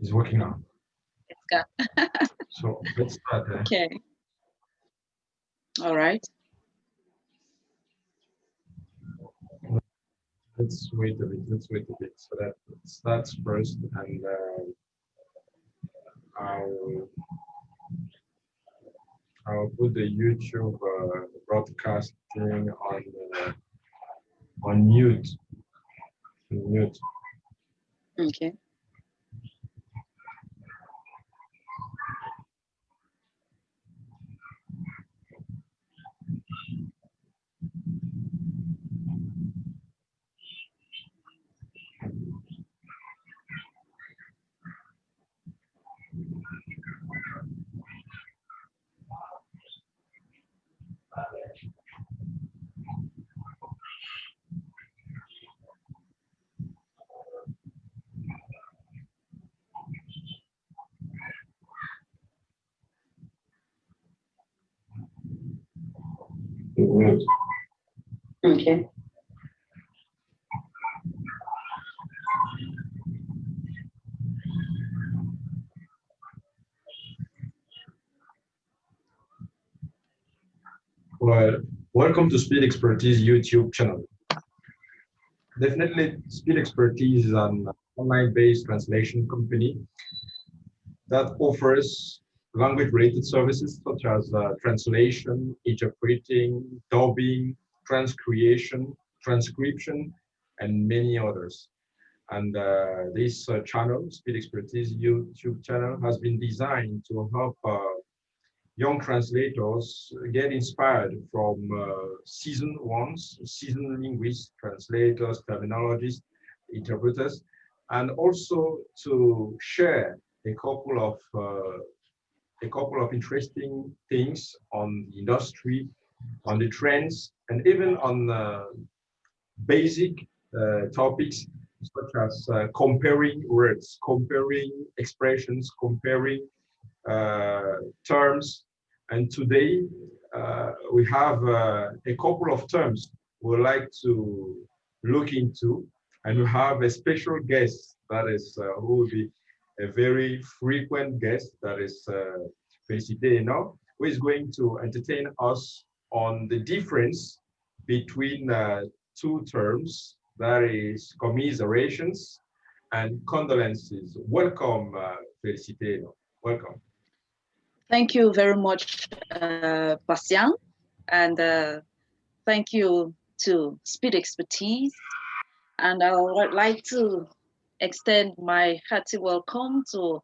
It's working now. It's good. So let's start. Okay. All right. Let's wait a bit. Let's wait a bit. So that starts first, and I'll I'll put the YouTube broadcasting on mute. Mute. Okay. Mute. Okay. Well, welcome to Speed Expertise YouTube channel. Definitely, Speed Expertise is an online-based translation company that offers language-related services such as translation, interpreting, dubbing, transcription, and many others. And this channel, Speed Expertise YouTube channel, has been designed to help young translators get inspired from seasoned ones, seasoned linguists, translators, terminologists, interpreters, and also to share a couple of interesting things on the industry, on the trends, and even on basic topics such as comparing words, comparing expressions, comparing terms. And today we have a couple of terms we'd like to look into, and we have a special guest that is who will be a very frequent guest, that is Felicite, who is going to entertain us on the difference between two terms, that is commiserations and condolences. Welcome, Felicite. Welcome. Thank you very much, Bastian. And thank you to Speed Expertise. And I would like to extend my hearty welcome to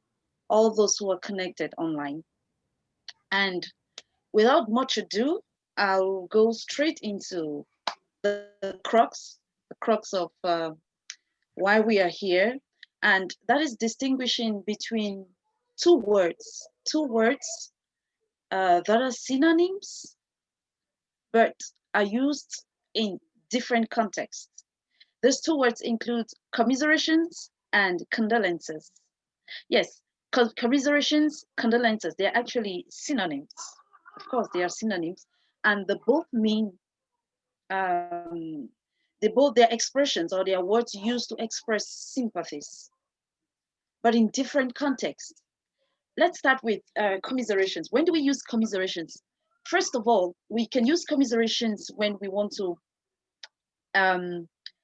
all those who are connected online. And without much ado, I'll go straight into the crux of why we are here. And that is distinguishing between two words that are synonyms, but are used in different contexts. These two words include commiserations and condolences. Yes, commiserations, condolences, they're actually synonyms. Of course, they are synonyms, and they both mean their expressions or their words used to express sympathies, but in different contexts. Let's start with commiserations. When do we use commiserations? First of all, we can use commiserations when we want to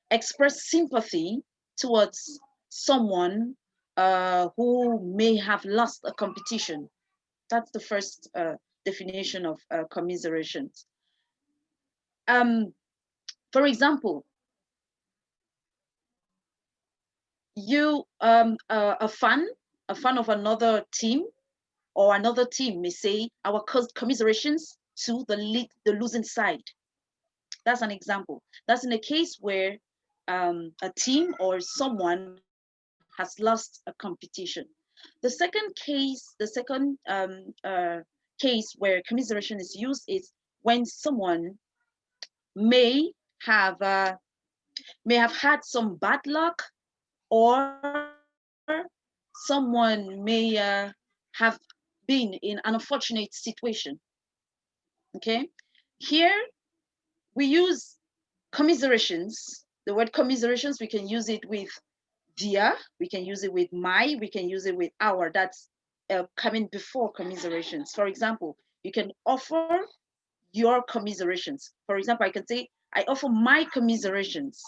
express sympathy towards someone who may have lost a competition. That's the first definition of commiserations. For example, you a fan of another team, or another team may say our commiserations to the losing side. That's an example. That's in a case where a team or someone has lost a competition. The second case where commiseration is used is when someone may have uh, may have had some bad luck, or someone may have been in an unfortunate situation. Okay, here we use commiserations. The word commiserations, we can use it with dear, we can use it with my, we can use it with our. That's coming before commiserations. For example, you can offer your commiserations. For example, I can say, I offer my commiserations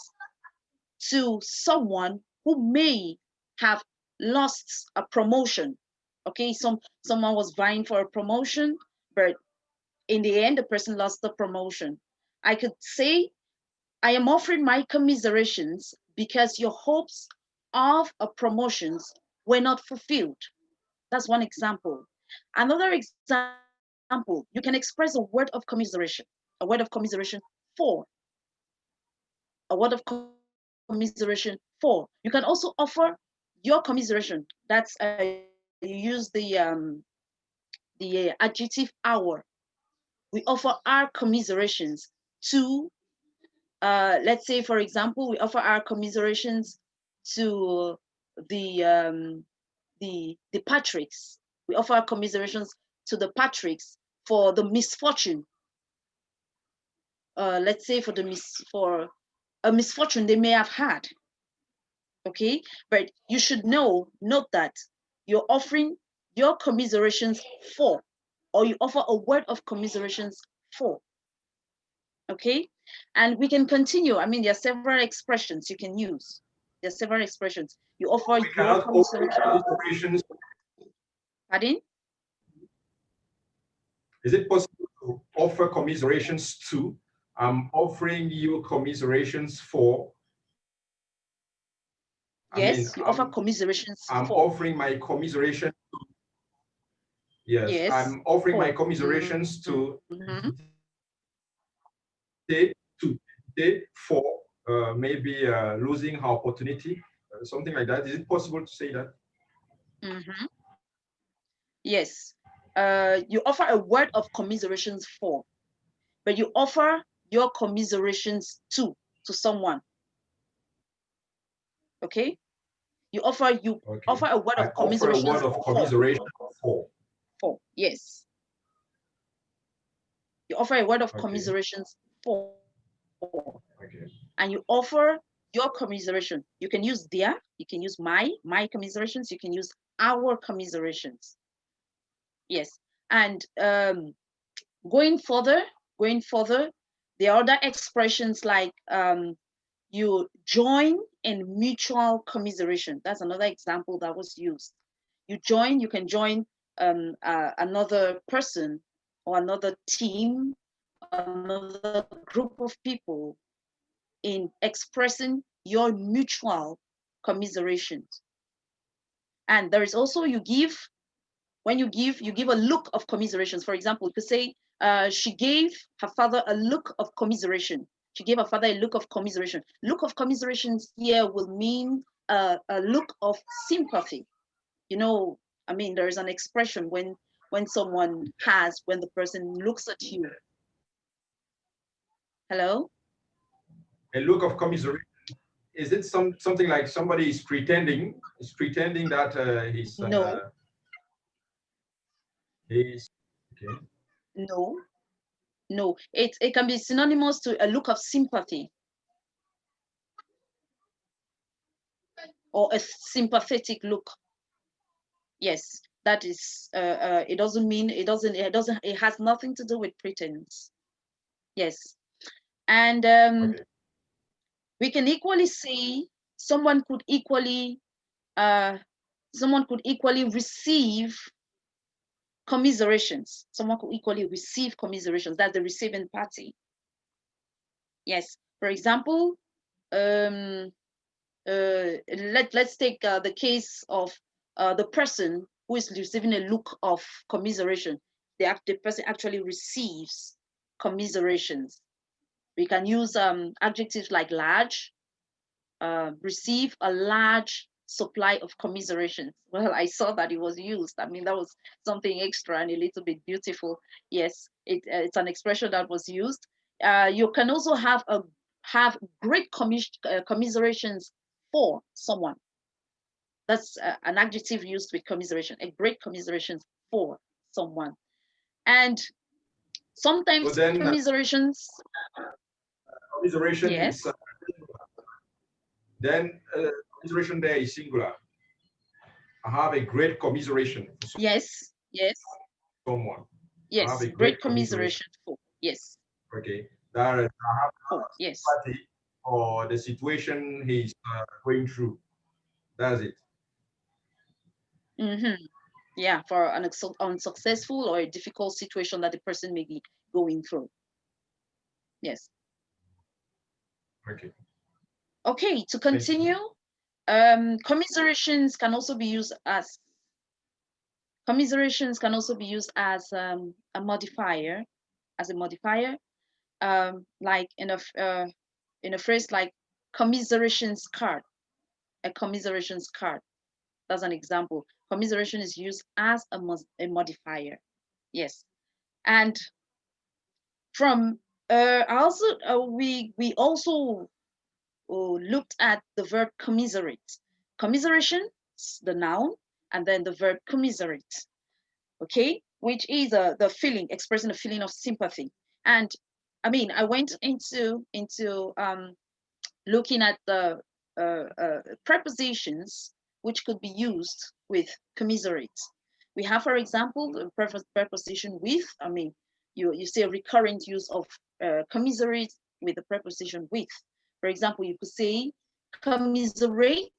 to someone who may have lost a promotion. Okay, someone was vying for a promotion, but in the end, the person lost the promotion. I could say, I am offering my commiserations because your hopes of a promotions were not fulfilled. That's one example. Another example, you can express a word of commiseration, for, a word of commiseration for. You can also offer your commiseration. That's you use the adjective our. We offer our commiserations to, let's say, for example, we offer our commiserations to the the Patricks. We offer our commiserations to the Patricks for the misfortune. Let's say for a misfortune they may have had. Okay, but you should note that you're offering your commiserations for, or you offer a word of commiserations for. Okay, and we can continue. I mean, there are several expressions you can use. There are several expressions. You offer We your cannot offer commiseration. commiserations. Pardon? Is it possible to offer commiserations to? I'm offering you commiserations for. Yes, you offer commiserations I'm for. offering my commiseration. Yes, Yes, I'm offering my for. commiserations to Mm-hmm. to for maybe losing her opportunity, something like that. Is it possible to say that? Mm-hmm. Yes. You offer a word of commiserations for, but you offer your commiserations to someone. Okay? You offer Okay. a word I of offer a word commiserations of commiseration for. for. Yes. You offer a word of Okay. commiserations for. Okay. And you offer your commiseration. You can use their, you can use my commiserations, you can use our commiserations. Yes. And going further, there are other expressions like you join in mutual commiseration. That's another example that was used. You can join another person or another team, another group of people in expressing your mutual commiserations. And there is also, when you give a look of commiserations. For example, you could say, she gave her father a look of commiseration. She gave her father a look of commiseration. Look of commiserations here will mean a look of sympathy. You know, I mean, there is an expression when someone has, when the person looks at you. Hello? A look of commiseration. Is it something like somebody is pretending that No, he's okay? no, no. It can be synonymous to a look of sympathy or a sympathetic look. Yes, that is. It doesn't mean it doesn't. It doesn't. It has nothing to do with pretense. Yes, and Okay. we can equally say someone could equally receive commiserations. Someone could equally receive commiserations. That's the receiving party. Yes. For example, let's take the case of the person who is receiving a look of commiseration. The person actually receives commiserations. We can use adjectives like large, receive a large supply of commiserations. Well, I saw that it was used. I mean, that was something extra and a little bit beautiful. Yes, it's an expression that was used. You can also have great commiserations for someone. That's an adjective used with commiseration, a great commiseration for someone. And So sometimes then commiserations, commiseration yes. is then commiseration there is singular. I have a great commiseration for Yes, yes, someone. I have yes. a Great great commiseration. commiseration for. Yes, Okay, that is, I have for. Yes. sympathy for the situation he's going through. That's it. Mm-hmm. Yeah, for an unsuccessful or a difficult situation that the person may be going through. Yes. Okay. Okay, to Thank you. continue, commiserations can also be used as a modifier, like in a phrase like commiserations card, a commiserations card. That's an example. Commiseration is used as a modifier. Yes, and from also we also looked at the verb commiserate. Commiseration, the noun, and then the verb commiserate. Okay, which is the feeling, expressing a feeling of sympathy. And I mean, I went into looking at the prepositions which could be used with commiserate. We have, for example, the preposition with. I mean, you see a recurrent use of commiserate with the preposition with. For example, you could say commiserate,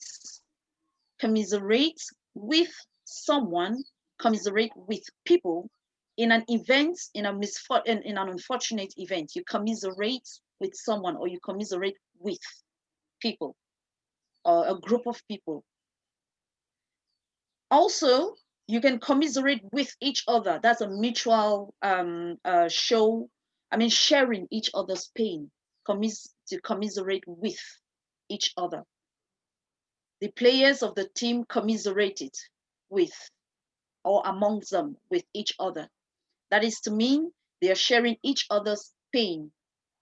commiserate with someone, commiserate with people in an event, in an unfortunate event. You commiserate with someone, or you commiserate with people or a group of people. Also, you can commiserate with each other. That's a mutual sharing each other's pain. To commiserate with each other. The players of the team commiserated with, or amongst them, with each other. That is to mean they are sharing each other's pain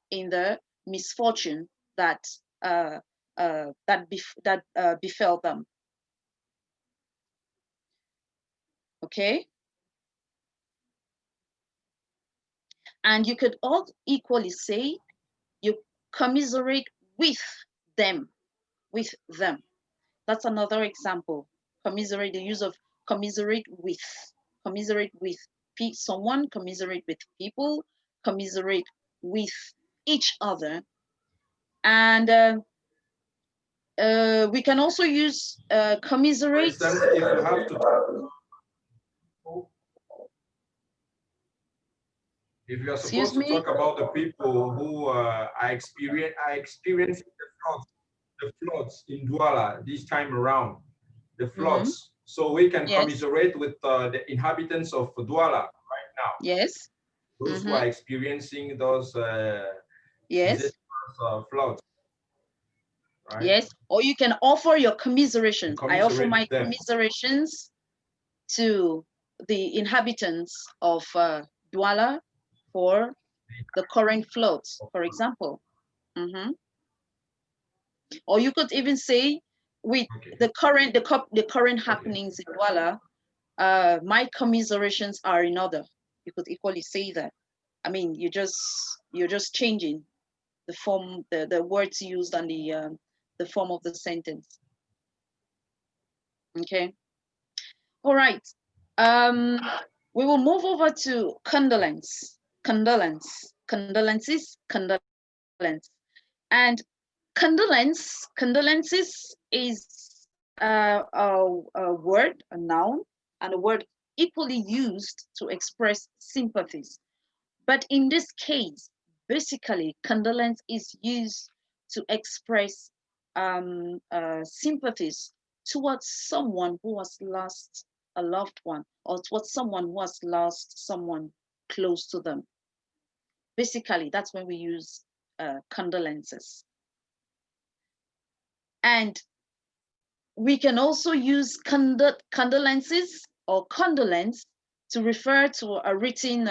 in the misfortune that befell them. Okay, and you could all equally say you commiserate with them, with them. That's another example. Commiserate, the use of commiserate with someone, commiserate with people, commiserate with each other. And we can also use For commiserate. instance, if you have to, if you are Excuse supposed to me. talk about the people who are experiencing the floods in Douala this time around, the floods. So we can Yes. commiserate with the inhabitants of Douala right now. Yes. Those who are experiencing those Yes. disastrous floods, right? Yes. Or you can offer your commiserations. I offer Commiserate my with them. commiserations to the inhabitants of Douala for the current floods, for example. Or you could even say, with the current happenings in Douala, my commiserations are in order. You could equally say that. I mean, you're just changing the form, the words used, and the form of the sentence. Okay. All right. We will move over to condolences, and condolences is a word, a noun, and a word equally used to express sympathies. But in this case, basically, condolence is used to express sympathies towards someone who has lost a loved one, or towards someone who has lost someone close to them. Basically, that's when we use condolences. And we can also use condolences or condolence to refer to a written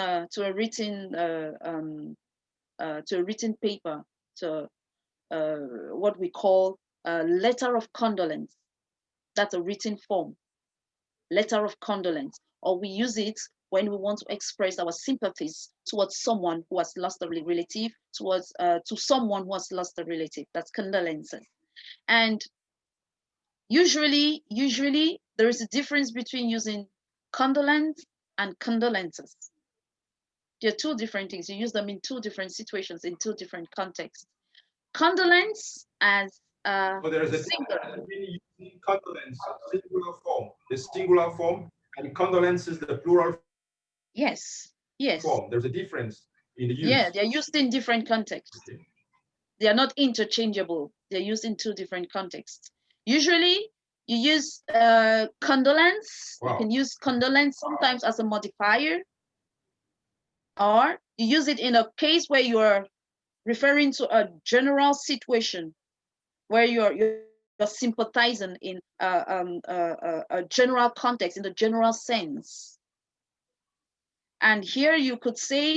paper, to what we call a letter of condolence. That's a written form, letter of condolence, or we use it when we want to express our sympathies towards someone who has lost a relative, to someone who has lost a relative. That's condolences. And usually there is a difference between using condolence and condolences. They're two different things. You use them in two different situations, in two different contexts. Condolence as So there is a singular. difference between using condolence, singular form, the singular form, and condolences, the plural Yes, yes. form. There's a difference in the use. Yeah, they're used in different contexts. Okay. They are not interchangeable. They're used in two different contexts. Usually, you use condolence. Wow. You can use condolence sometimes as a modifier, or you use it in a case where you are referring to a general situation where you're sympathizing in a general context, in the general sense. And here you could say,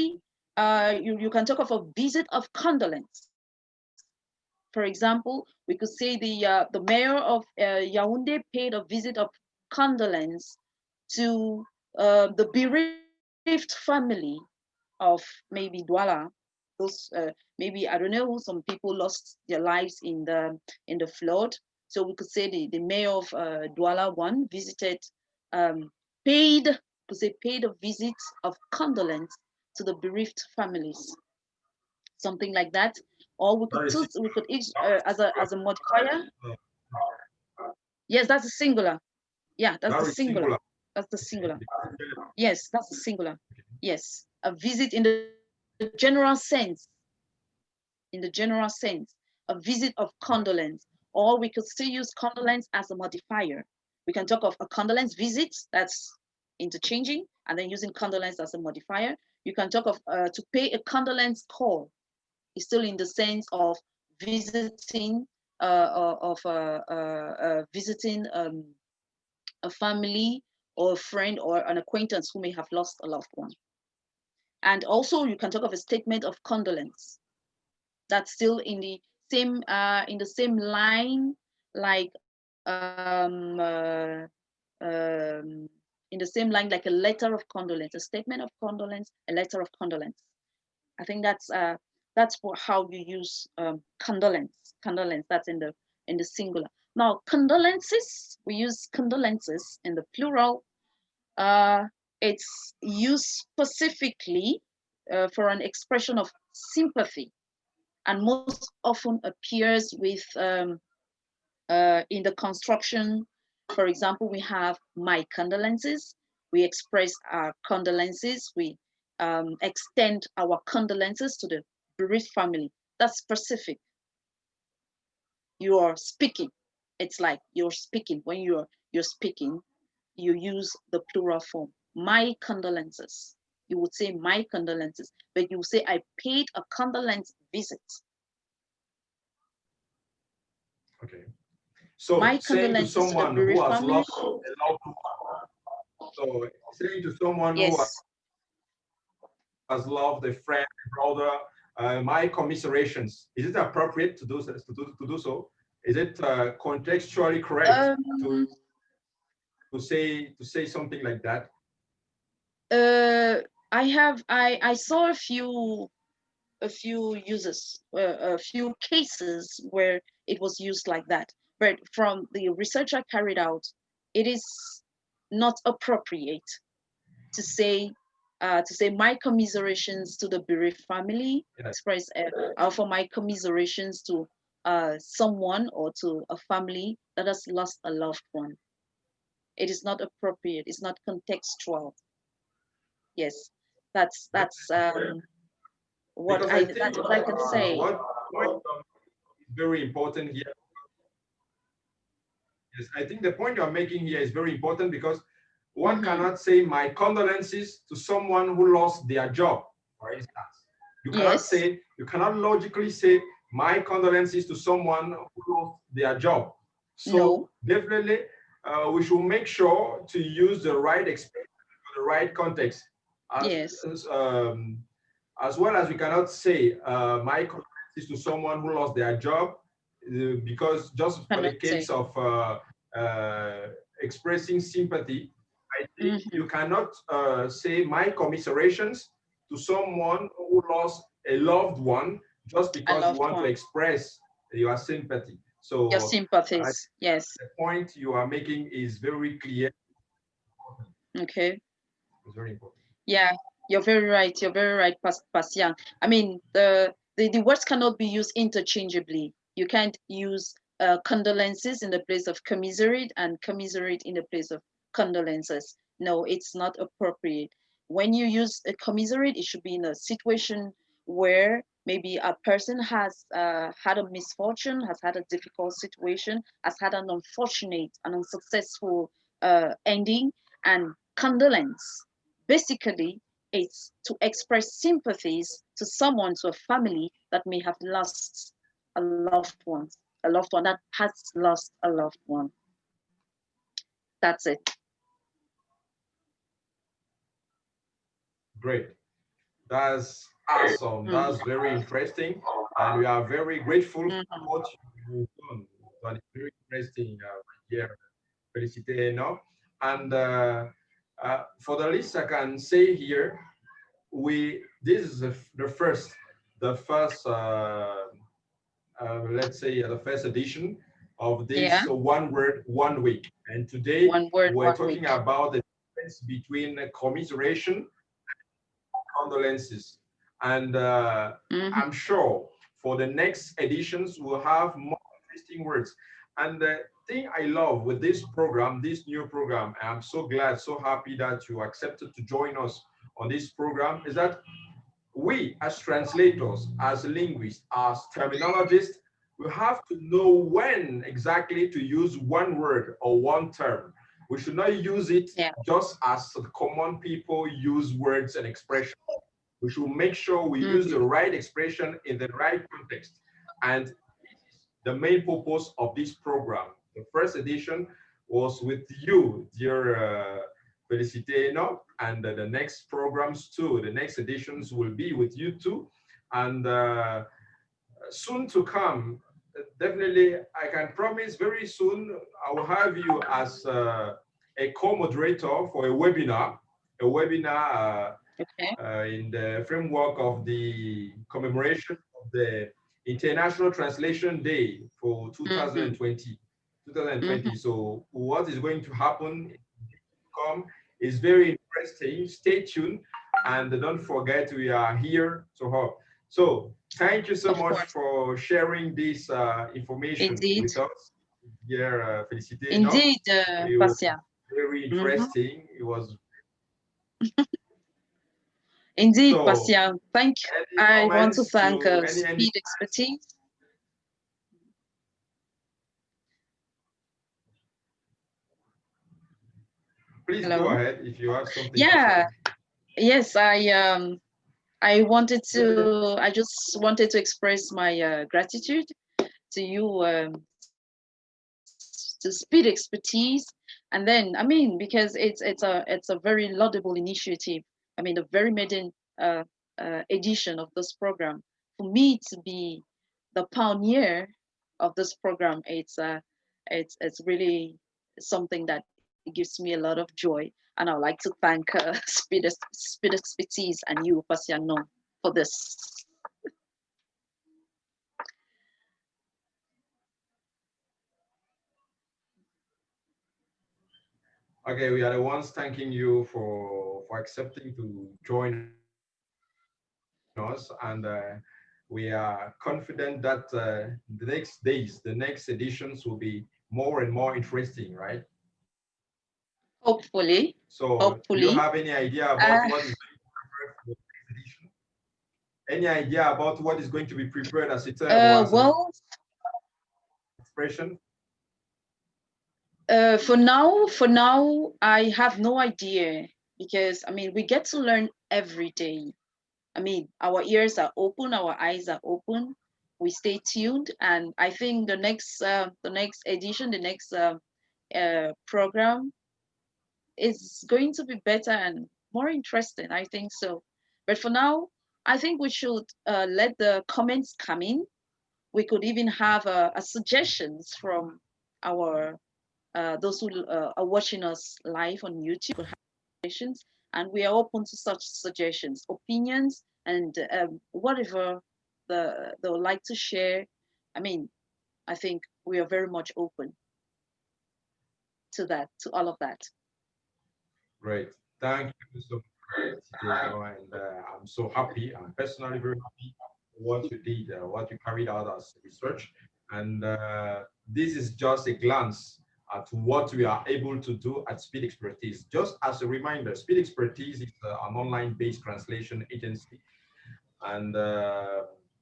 you can talk of a visit of condolence. For example, we could say the mayor of Yaoundé paid a visit of condolence to the bereaved family of maybe Douala. Those maybe, I don't know, some people lost their lives in the flood. So we could say the mayor of Douala one visited, paid, could say paid a visit of condolence to the bereaved families, something like that. Or we could as a modifier. Yes, that's a singular. Yeah, that's the That is singular. singular. That's the singular. Yes, that's the singular. Yes, a visit in the general sense. In the general sense, a visit of condolence. Or we could still use condolence as a modifier. We can talk of a condolence visit, that's interchanging, and then using condolence as a modifier. You can talk of to pay a condolence call. It's still in the sense of visiting, visiting a family or a friend or an acquaintance who may have lost a loved one. And also, you can talk of a statement of condolence. That's still in the same line, like in the same line, like a letter of condolence, a statement of condolence, a letter of condolence. I think that's how you use condolence. Condolence. That's in the singular. Now, condolences. We use condolences in the plural. It's used specifically for an expression of sympathy, and most often appears with in the construction. For example, we have my condolences. We express our condolences. We extend our condolences to the bereaved family. That's specific. You are speaking. It's like you're speaking. When you're speaking, you use the plural form. My condolences. You would say my condolences, but you would say I paid a condolence visit. Okay. So My saying to condolences to the someone who bereaved has family. lost a loved one, so saying to someone who Yes. has loved a friend, brother, my commiserations. Is it appropriate to do so? Is it contextually correct Um, to say something like that? I saw a few uses, a few cases where it was used like that. But from the research I carried out, it is not appropriate to say my commiserations to the bereaved family. Yes. Express offer my commiserations to someone or to a family that has lost a loved one. It is not appropriate. It's not contextual. Yes, that's Because I that's think what I can say. what point is very important here. Yes, I think the point you're making here is very important because one cannot say my condolences to someone who lost their job, for instance. Yes. You cannot logically say my condolences to someone who lost their job. So No. definitely we should make sure to use the right expression for the right context. Yes. As well as we cannot say my condolences to someone who lost their job because just for the Cannot say. case of expressing sympathy, I think you cannot say my commiserations to someone who lost a loved one just because you Loved want to one. express your sympathy. Your So I, sympathies. Yes. the point you are making is very clear. Okay. It's very important. Yeah, you're very right. You're very right, Pasiang. I mean, the words cannot be used interchangeably. You can't use condolences in the place of commiserate and commiserate in the place of condolences. No, it's not appropriate. When you use a commiserate, it should be in a situation where maybe a person has had a misfortune, has had a difficult situation, has had an unfortunate, an unsuccessful ending, and condolence basically it's to express sympathies to someone, to a family that may have lost a loved one, that has lost a loved one. That's it. Great. That's awesome. Mm. That's very interesting. And we are very grateful for Mhm. what you've done. That is very interesting, here. Felicite, no? And for the list, I can say here, this is the first, let's say, the first edition of Yeah, this one word, 1 week. And today one word, we're one talking week. about the difference between commiseration, condolences. And Mhm. I'm sure for the next editions, we'll have more interesting words. And the thing I love with this program, this new program, and I'm so glad, so happy that you accepted to join us on this program, is that we as translators, as linguists, as terminologists, we have to know when exactly to use one word or one term. We should not use it Yeah. just as the common people use words and expressions. We should make sure we use the Mhm. right expression in the right context. And the main purpose of this program. The first edition was with you, dear Feliciteno, and the next programs too. The next editions will be with you too. And soon to come, definitely, I can promise very soon I will have you as a co-moderator for a webinar Okay. in the framework of the commemoration of the International Translation Day for Mhm. 2020. Mhm. 2020. So what is going to happen come is very interesting. Stay tuned and don't forget we are here to help. So thank you so Of much course. for sharing this information Indeed. with us, dear Felicite. No, Indeed, it was Pasia. very Mhm. interesting. It was Indeed, so. Pasia. Thank you. Any I want to comments thank to any Speed Expertise. please go Hello. ahead if you have something to say. Yeah. Yes, I wanted to, I just wanted to express my gratitude to you, to Speed Expertise. And then, I mean, because it's a very laudable initiative. I mean, the very maiden edition of this program. For me to be the pioneer of this program, it's really something that gives me a lot of joy. And I'd like to thank Speed Expertise and you, Pasiano, for this. Okay, we are the ones thanking you for accepting to join us, and we are confident that the next days, the next editions will be more and more interesting, right? Hopefully, So, do you hopefully. have any idea about Uh, what is going to be prepared for the next edition? Any idea about what is going to be prepared as a term or as an well, expression? for now, I have no idea because I mean we get to learn every day. I mean, our ears are open, our eyes are open. We stay tuned, and I think the next edition, the next program is going to be better and more interesting. I think so. But for now, I think we should let the comments come in. We could even have a suggestions from our those who are watching us live on YouTube could have suggestions, and we are open to such suggestions, opinions, and whatever they would like to share. I mean, I think we are very much open to that, to all of that. Great. Thank you so much, Tito, and I'm so happy. I'm personally very happy what you did, what you carried out as research. And this is just a glance at what we are able to do at Speed Expertise. Just as a reminder, Speed Expertise is an online-based translation agency, and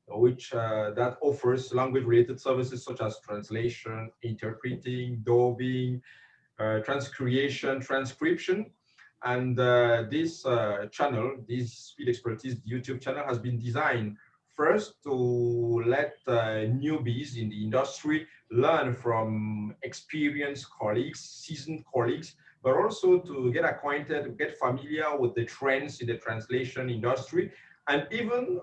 which that offers language-related services such as translation, interpreting, dubbing, transcreation, transcription. And this channel, this Speed Expertise YouTube channel, has been designed first to let newbies in the industry learn from experienced colleagues, seasoned colleagues, but also to get acquainted, get familiar with the trends in the translation industry, and even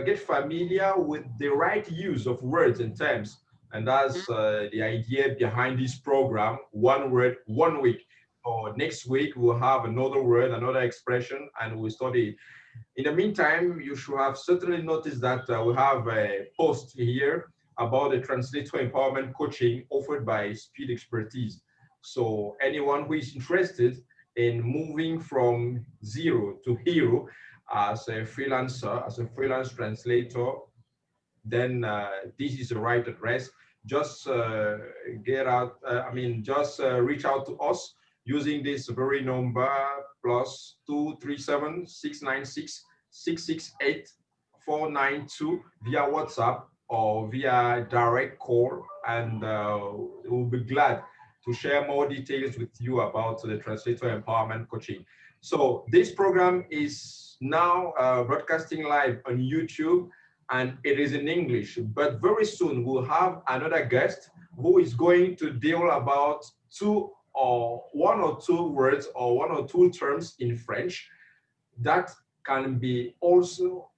get familiar with the right use of words and terms. And that's the idea behind this program, one word, 1 week. So next week, we'll have another word, another expression, and we'll study. In the meantime, you should have certainly noticed that we have a post here about the translator empowerment coaching offered by Speed Expertise. So anyone who is interested in moving from zero to hero as a freelancer, as a freelance translator, then this is the right address. Just reach out to us using this very number +237 696 668 492 via WhatsApp or via direct call, and we'll be glad to share more details with you about the translator empowerment coaching. So this program is now broadcasting live on YouTube, and it is in English, but very soon we'll have another guest who is going to deal about one or two words or one or two terms in French that can also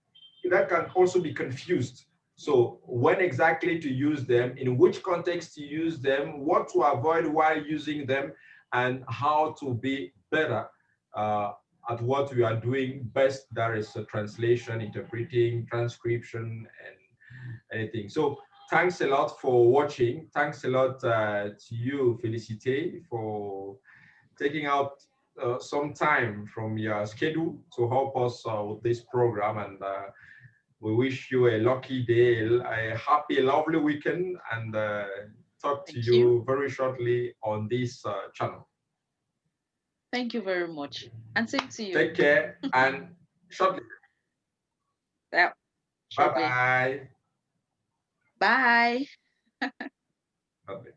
be confused. So when exactly to use them, in which context to use them, what to avoid while using them, and how to be better at what we are doing best, that is translation, interpreting, transcription, and anything. So thanks a lot for watching. Thanks a lot to you, Felicite, for taking out some time from your schedule to help us with this program. And we wish you a lucky day, a happy, lovely weekend, and talk to Thank you. you very shortly on this channel. Thank you very much. And same to you. Take care and shortly. Yeah, shortly. Bye-bye. Bye. Okay.